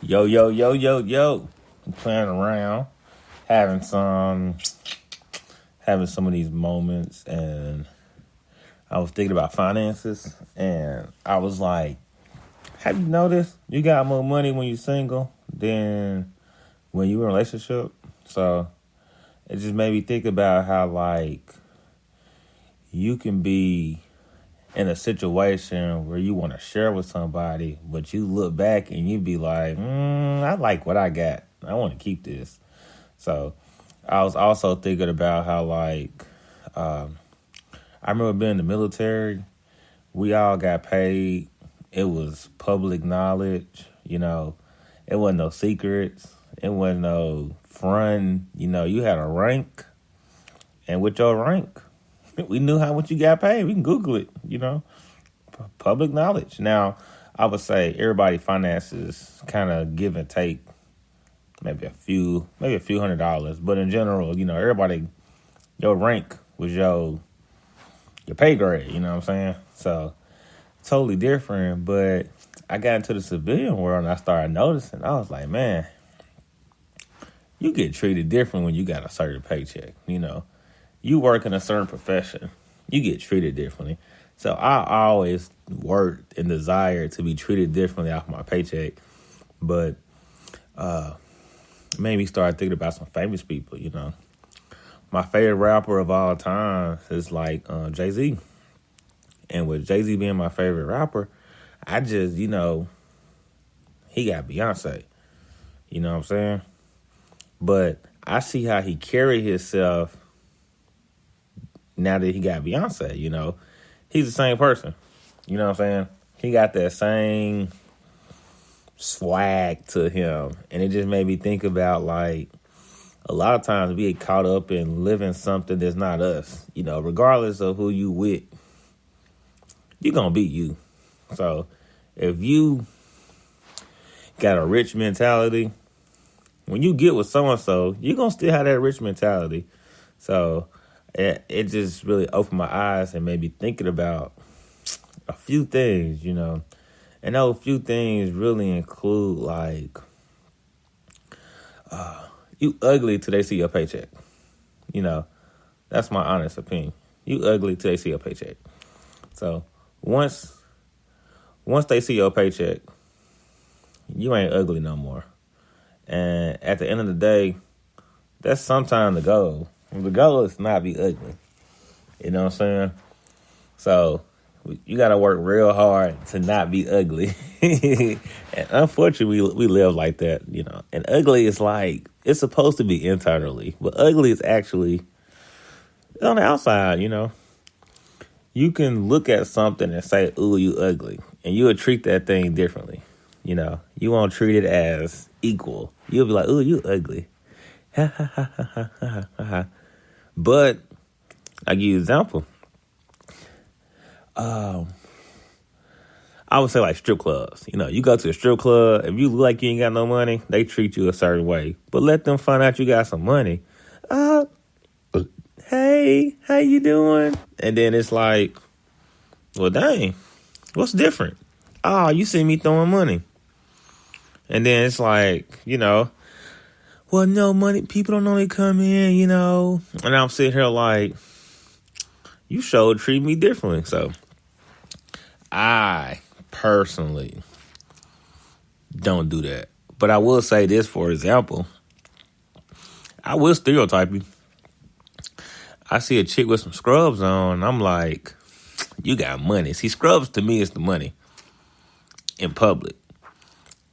Yo, yo, yo, yo, yo. I'm playing around, having some of these moments, and I was thinking about finances, and I was like, have you noticed you got more money when you're single than when you're in a relationship? So it just made me think about how, like, you can be in a situation where you want to share with somebody, but you look back and you be like, I like what I got. I want to keep this. So I was also thinking about how, like, I remember being in the military. We all got paid. It was public knowledge. It wasn't no secrets. It wasn't no front. You had a rank. And with your rank, we knew how much you got paid. We can Google it, public knowledge. Now, I would say everybody finances kind of give and take maybe a few $100s. But in general, everybody, your rank was your pay grade, you know what I'm saying? So, totally different. But I got into the civilian world and I started noticing. I was like, man, you get treated different when you got a certain paycheck, You work in a certain profession, you get treated differently. So I always worked and desired to be treated differently off my paycheck. But it made me start thinking about some famous people, My favorite rapper of all time is like Jay-Z. And with Jay-Z being my favorite rapper, I just, he got Beyonce. You know what I'm saying? But I see how he carried himself now that he got Beyonce, He's the same person. You know what I'm saying? He got that same swag to him. And it just made me think about, like, a lot of times we get caught up in living something that's not us. Regardless of who you with, you're going to be you. So if you got a rich mentality, when you get with so-and-so, you're going to still have that rich mentality. So it just really opened my eyes and made me thinking about a few things, And those few things really include, like, you ugly till they see your paycheck. That's my honest opinion. You ugly till they see your paycheck. So once they see your paycheck, you ain't ugly no more. And at the end of the day, that's sometimes the goal. The goal is not be ugly. You know what I'm saying? So you got to work real hard to not be ugly. And unfortunately, we live like that, And ugly is like, it's supposed to be internally. But ugly is actually on the outside, You can look at something and say, ooh, you ugly. And you would treat that thing differently. You won't treat it as equal. You'll be like, ooh, you ugly. Ha, ha, ha, ha, ha, ha, ha. But I give you an example. I would say like strip clubs. You go to a strip club, if you look like you ain't got no money, they treat you a certain way. But let them find out you got some money. Hey, how you doing? And then it's like, well, dang, what's different? Oh, you see me throwing money. And then it's like, well, no money. People don't normally come in, And I'm sitting here like, you sure treat me differently. So I personally don't do that. But I will say this, for example. I will stereotype you. I see a chick with some scrubs on, and I'm like, you got money. See, scrubs to me is the money in public.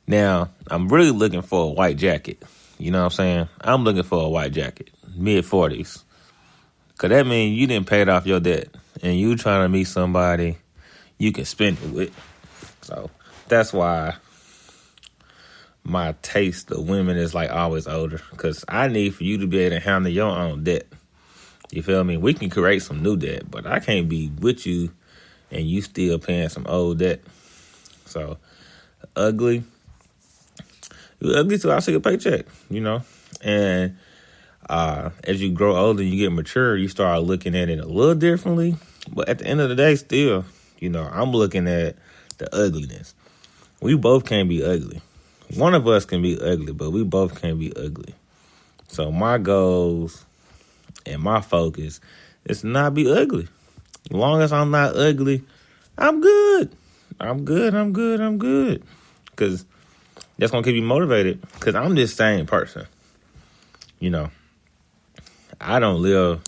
Now, I'm really looking for a white jacket. You know what I'm saying? I'm looking for a white jacket, mid-40s. Because that means you didn't pay it off your debt. And you trying to meet somebody you can spend it with. So that's why my taste of women is like always older. Because I need for you to be able to handle your own debt. You feel me? We can create some new debt. But I can't be with you and you still paying some old debt. So ugly. You ugly till I see a paycheck, And as you grow older, you get mature, you start looking at it a little differently. But at the end of the day, still, I'm looking at the ugliness. We both can't be ugly. one of us can be ugly, but we both can't be ugly. So my goals and my focus is to not be ugly. As long as I'm not ugly, I'm good. I'm good. Because that's going to keep you motivated. Because I'm this same person. You know, I don't live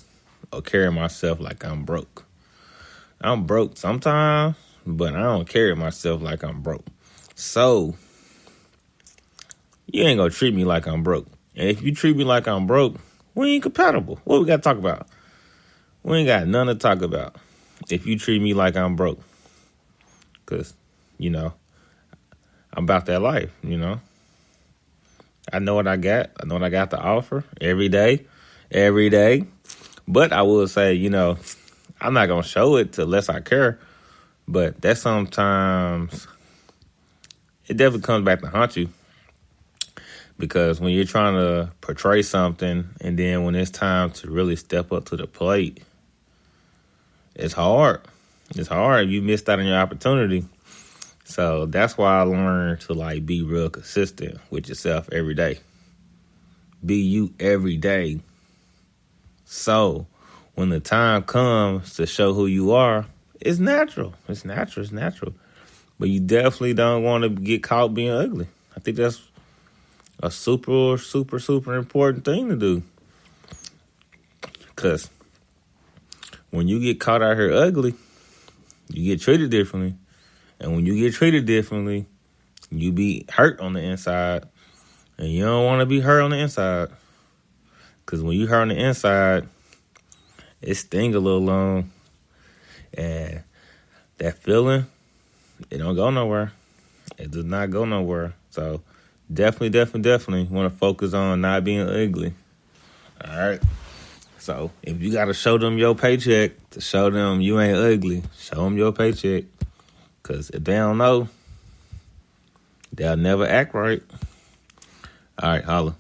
or carry myself like I'm broke. I'm broke sometimes, but I don't carry myself like I'm broke. So, you ain't going to treat me like I'm broke. And if you treat me like I'm broke, we ain't compatible. What we got to talk about? We ain't got nothing to talk about if you treat me like I'm broke. Because, you know, I'm about that life, you know. I know what I got. I know what I got to offer every day. But I will say, you know, I'm not going to show it unless I care. But that sometimes, it definitely comes back to haunt you. Because when you're trying to portray something and then when it's time to really step up to the plate, it's hard. It's hard. You missed out on your opportunity. So that's why I learned to like be real consistent with yourself every day. Be you every day. So when the time comes to show who you are, it's natural. It's natural. But you definitely don't want to get caught being ugly. I think that's a super important thing to do. Because when you get caught out here ugly, you get treated differently. And when you get treated differently, you be hurt on the inside. And you don't want to be hurt on the inside. Because when you hurt on the inside, it sting a little long. And that feeling, it don't go nowhere. It does not go nowhere. So definitely want to focus on not being ugly. All right. So if you got to show them your paycheck to show them you ain't ugly, show them your paycheck. Because if they don't know, they'll never act right. All right, holla.